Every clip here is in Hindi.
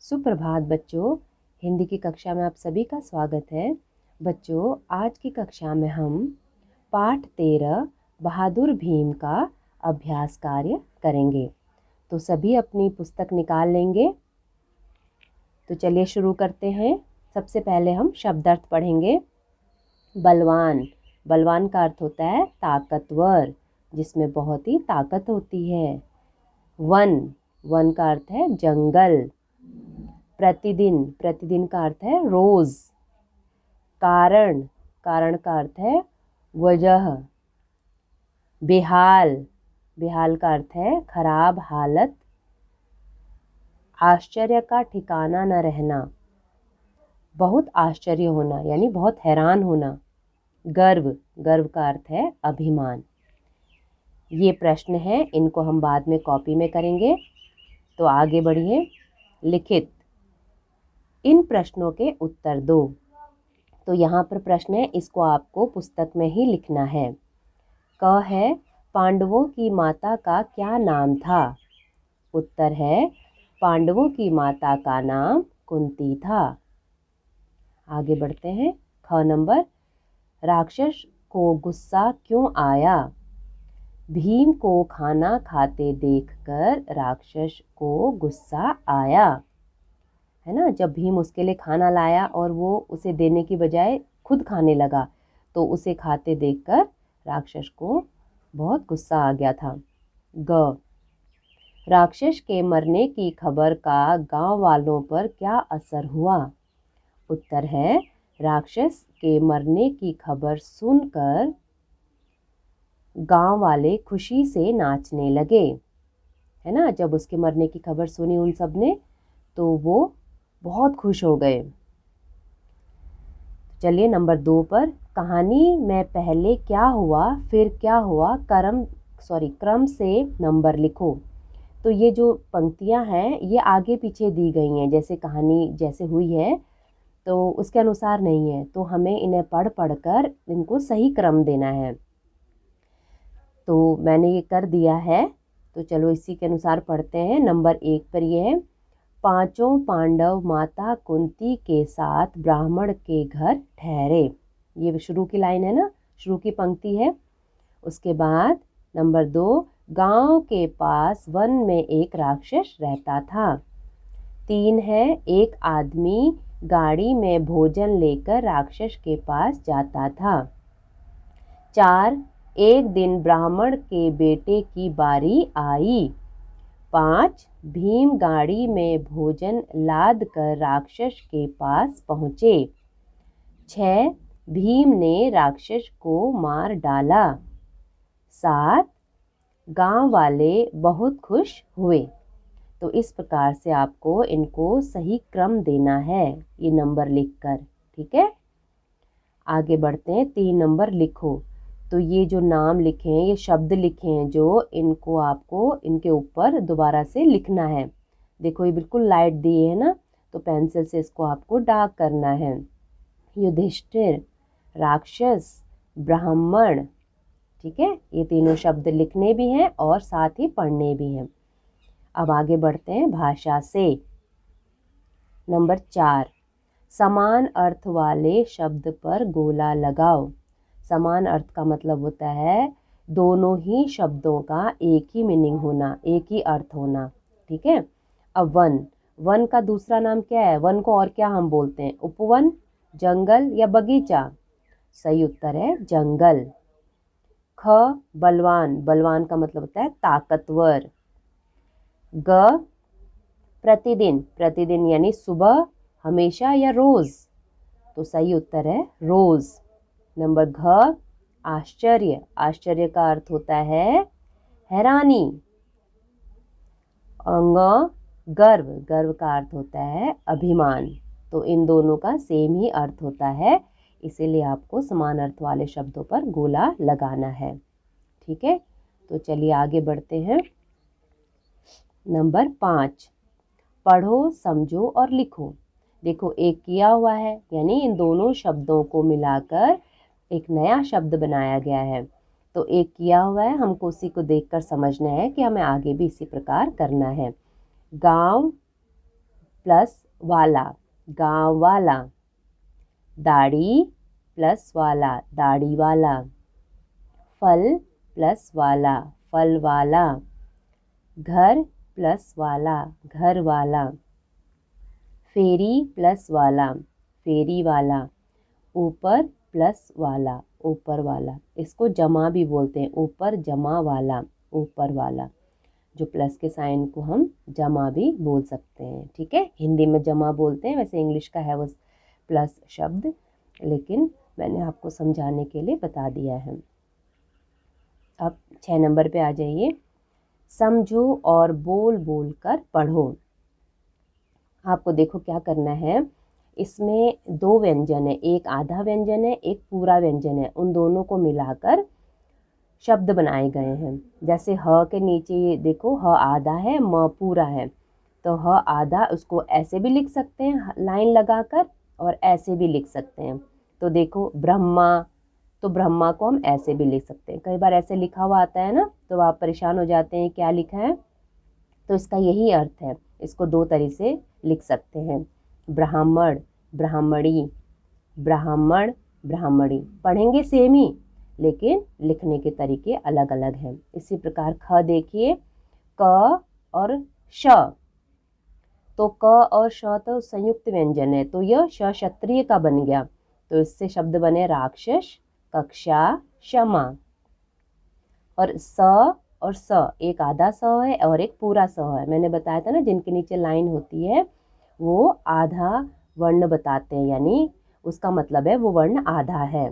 सुप्रभात बच्चों। हिंदी की कक्षा में आप सभी का स्वागत है। बच्चों, आज की कक्षा में हम पाठ 13 बहादुर भीम का अभ्यास कार्य करेंगे। तो सभी अपनी पुस्तक निकाल लेंगे। तो चलिए शुरू करते हैं। सबसे पहले हम शब्दार्थ पढ़ेंगे। बलवान, बलवान का अर्थ होता है ताकतवर, जिसमें बहुत ही ताकत होती है। वन, वन का अर्थ है जंगल। प्रतिदिन, प्रतिदिन का अर्थ है रोज। कारण, कारण का अर्थ है वजह। बेहाल, बेहाल का अर्थ है खराब हालत। आश्चर्य का ठिकाना न रहना, बहुत आश्चर्य होना यानी बहुत हैरान होना। गर्व, गर्व का अर्थ है अभिमान। ये प्रश्न है, इनको हम बाद में कॉपी में करेंगे। तो आगे बढ़िए। लिखित, इन प्रश्नों के उत्तर दो। तो यहाँ पर प्रश्न है, इसको आपको पुस्तक में ही लिखना है। क है, पांडवों की माता का क्या नाम था? उत्तर है, पांडवों की माता का नाम कुंती था। आगे बढ़ते हैं। ख नंबर, राक्षस को गुस्सा क्यों आया? भीम को खाना खाते देखकर राक्षस को गुस्सा आया, है ना। जब भीम उसके लिए खाना लाया और वो उसे देने की बजाय खुद खाने लगा, तो उसे खाते देखकर राक्षस को बहुत गुस्सा आ गया था। ग, राक्षस के मरने की खबर का गांव वालों पर क्या असर हुआ? उत्तर है, राक्षस के मरने की खबर सुनकर गांव वाले खुशी से नाचने लगे, है ना। जब उसके मरने की खबर सुनी उन सब ने, तो वो बहुत खुश हो गए। चलिए नंबर 2 पर, कहानी में पहले क्या हुआ फिर क्या हुआ, क्रम से नंबर लिखो। तो ये जो पंक्तियां हैं ये आगे पीछे दी गई हैं, जैसे कहानी जैसे हुई है तो उसके अनुसार नहीं है। तो हमें इन्हें पढ़ पढ़ कर इनको सही क्रम देना है। तो मैंने ये कर दिया है। तो चलो इसी के अनुसार पढ़ते हैं। नंबर 1 पर ये है, पांचों पांडव माता कुंती के साथ ब्राह्मण के घर ठहरे। ये शुरू की लाइन है ना, शुरू की पंक्ति है। उसके बाद नंबर 2, गांव के पास वन में एक राक्षस रहता था। 3 है, एक आदमी गाड़ी में भोजन लेकर राक्षस के पास जाता था। 4, एक दिन ब्राह्मण के बेटे की बारी आई। 5, भीम गाड़ी में भोजन लाद कर राक्षस के पास पहुँचे। 6, भीम ने राक्षस को मार डाला। 7, गांव वाले बहुत खुश हुए। तो इस प्रकार से आपको इनको सही क्रम देना है, ये नंबर लिखकर, ठीक है। आगे बढ़ते हैं। 3 नंबर लिखो। तो ये जो नाम लिखे हैं, ये शब्द लिखे हैं, जो इनको आपको इनके ऊपर दोबारा से लिखना है। देखो ये बिल्कुल लाइट दिए है ना, तो पेंसिल से इसको आपको डार्क करना है। युधिष्ठिर, राक्षस, ब्राह्मण, ठीक है। ये तीनों शब्द लिखने भी हैं और साथ ही पढ़ने भी हैं। अब आगे बढ़ते हैं भाषा से। नंबर 4, समान अर्थ वाले शब्द पर गोला लगाओ। समान अर्थ का मतलब होता है दोनों ही शब्दों का एक ही मीनिंग होना, एक ही अर्थ होना, ठीक है। अब वन, वन का दूसरा नाम क्या है? वन को और क्या हम बोलते हैं? उपवन, जंगल या बगीचा? सही उत्तर है जंगल। ख, बलवान, बलवान का मतलब होता है ताकतवर। ग, प्रतिदिन, प्रतिदिन यानी सुबह, हमेशा या रोज? तो सही उत्तर है रोज। नंबर घ, आश्चर्य, आश्चर्य का अर्थ होता है हैरानी। अंग, गर्व, गर्व का अर्थ होता है अभिमान। तो इन दोनों का सेम ही अर्थ होता है, इसीलिए आपको समान अर्थ वाले शब्दों पर गोला लगाना है, ठीक है। तो चलिए आगे बढ़ते हैं। नंबर 5, पढ़ो, समझो और लिखो। देखो एक किया हुआ है, यानी इन दोनों शब्दों को मिलाकर एक नया शब्द बनाया गया है। तो एक किया हुआ है, हमको उसी को देखकर समझना है कि हमें आगे भी इसी प्रकार करना है। गांव, प्लस वाला, गांव वाला। दाढ़ी प्लस वाला, दाढ़ी वाला। फल प्लस वाला, फल वाला। घर प्लस वाला, घर वाला। फेरी प्लस वाला, फेरी वाला। ऊपर प्लस वाला, ऊपर वाला। इसको जमा भी बोलते हैं, ऊपर जमा वाला, ऊपर वाला। जो प्लस के साइन को हम जमा भी बोल सकते हैं, ठीक है। हिंदी में जमा बोलते हैं, वैसे इंग्लिश का है वो प्लस शब्द, लेकिन मैंने आपको समझाने के लिए बता दिया है। अब 6 नंबर पे आ जाइए। समझो और बोल बोल कर पढ़ो। आपको देखो क्या करना है, इसमें 2 व्यंजन है, एक आधा व्यंजन है, एक पूरा व्यंजन है। उन दोनों को मिलाकर शब्द बनाए गए हैं। जैसे ह के नीचे ये देखो, ह आधा है, म पूरा है। तो ह आधा, उसको ऐसे भी लिख सकते हैं लाइन लगाकर, और ऐसे भी लिख सकते हैं। तो देखो ब्रह्मा, तो ब्रह्मा को हम ऐसे भी लिख सकते हैं। कई बार ऐसे लिखा हुआ आता है ना, तो आप परेशान हो जाते हैं क्या लिखा है, तो इसका यही अर्थ है। इसको 2 तरह से लिख सकते हैं, ब्राह्मण, ब्राह्मणी, ब्राह्मण, ब्राह्मणी। पढ़ेंगे सेम ही, लेकिन लिखने के तरीके अलग अलग हैं। इसी प्रकार ख देखिए, क और श, तो क और श तो संयुक्त व्यंजन है, तो यह श क्षत्रिय का बन गया। तो इससे शब्द बने राक्षस, कक्षा, क्षमा। और स और स, एक आधा स है और एक पूरा स है। मैंने बताया था ना, जिनके नीचे लाइन होती है वो आधा वर्ण बताते हैं, यानी उसका मतलब है वो वर्ण आधा है।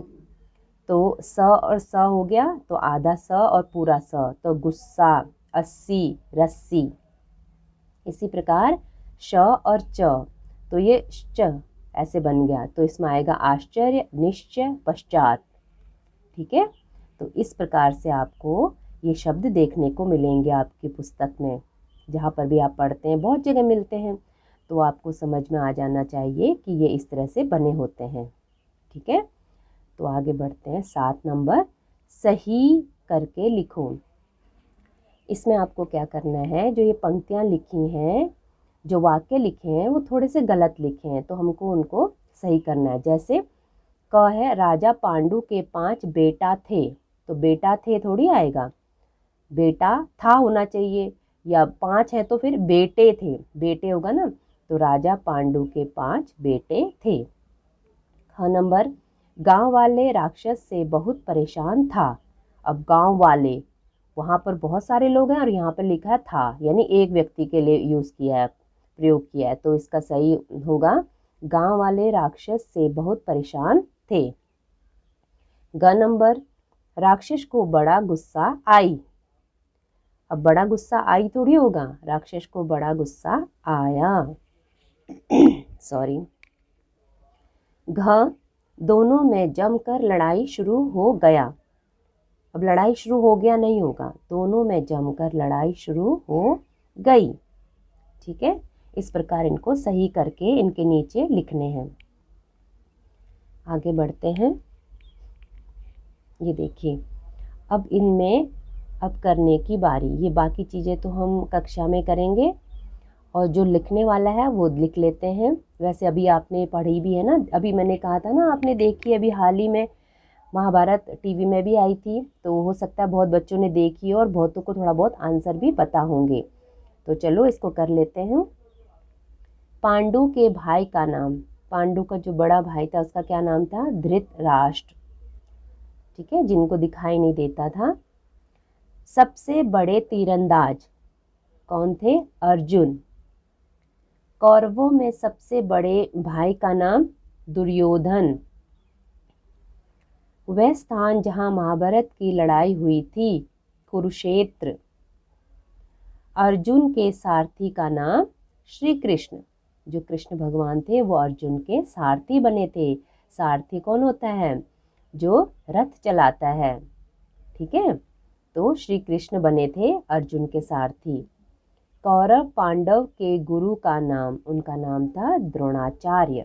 तो स और स हो गया, तो आधा स और पूरा स, तो गुस्सा, 80, रस्सी। इसी प्रकार श और च, तो ये च ऐसे बन गया, तो इसमें आएगा आश्चर्य, निश्चय, पश्चात, ठीक है। तो इस प्रकार से आपको ये शब्द देखने को मिलेंगे आपकी पुस्तक में, जहाँ पर भी आप पढ़ते हैं, बहुत जगह मिलते हैं। तो आपको समझ में आ जाना चाहिए कि ये इस तरह से बने होते हैं, ठीक है। तो आगे बढ़ते हैं। 7 नंबर, सही करके लिखो। इसमें आपको क्या करना है, जो ये पंक्तियाँ लिखी हैं, जो वाक्य लिखे हैं, वो थोड़े से गलत लिखे हैं, तो हमको उनको सही करना है। जैसे क है, राजा पांडु के 5 बेटा थे, तो बेटा थे थोड़ी आएगा, बेटा था होना चाहिए, या 5 है तो फिर बेटे थे, बेटे होगा ना। तो राजा पांडु के 5 बेटे थे। ख नंबर, गांव वाले राक्षस से बहुत परेशान था। अब गांव वाले, वहाँ पर बहुत सारे लोग हैं और यहाँ पर लिखा है था, यानी एक व्यक्ति के लिए यूज़ किया है, प्रयोग किया है, तो इसका सही होगा गांव वाले राक्षस से बहुत परेशान थे। ग नंबर, राक्षस को बड़ा गुस्सा आई। अब बड़ा गुस्सा आई थोड़ी होगा, राक्षस को बड़ा गुस्सा आया। सॉरी। घ, दोनों में जमकर लड़ाई शुरू हो गया। अब लड़ाई शुरू हो गया नहीं होगा, दोनों में जमकर लड़ाई शुरू हो गई, ठीक है। इस प्रकार इनको सही करके इनके नीचे लिखने हैं। आगे बढ़ते हैं। ये देखिए, अब इनमें अब करने की बारी, ये बाकी चीज़ें तो हम कक्षा में करेंगे, और जो लिखने वाला है वो लिख लेते हैं। वैसे अभी आपने पढ़ी भी है ना, अभी मैंने कहा था ना, आपने देखी अभी हाल ही में महाभारत टीवी में भी आई थी, तो हो सकता है बहुत बच्चों ने देखी और बहुतों को थोड़ा बहुत आंसर भी पता होंगे। तो चलो इसको कर लेते हैं। पांडु के भाई का नाम, पांडु का जो बड़ा भाई था उसका क्या नाम था, धृतराष्ट्र, ठीक है, जिनको दिखाई नहीं देता था। सबसे बड़े तीरंदाज कौन थे, अर्जुन। कौरवों में सबसे बड़े भाई का नाम दुर्योधन। वह स्थान जहां महाभारत की लड़ाई हुई थी, कुरुक्षेत्र। अर्जुन के सारथी का नाम श्री कृष्ण, जो कृष्ण भगवान थे वो अर्जुन के सारथी बने थे। सारथी कौन होता है, जो रथ चलाता है, ठीक है। तो श्री कृष्ण बने थे अर्जुन के सारथी। कौरव पांडव के गुरु का नाम, उनका नाम था द्रोणाचार्य।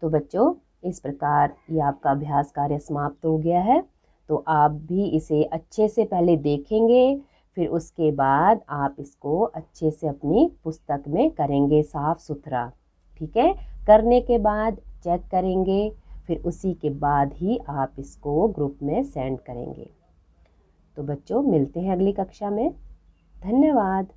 तो बच्चों, इस प्रकार ये आपका अभ्यास कार्य समाप्त हो गया है। तो आप भी इसे अच्छे से पहले देखेंगे, फिर उसके बाद आप इसको अच्छे से अपनी पुस्तक में करेंगे साफ़ सुथरा। ठीक है, करने के बाद चेक करेंगे, फिर उसी के बाद ही आप इसको ग्रुप में सेंड करेंगे। तो बच्चों मिलते हैं अगली कक्षा में। धन्यवाद।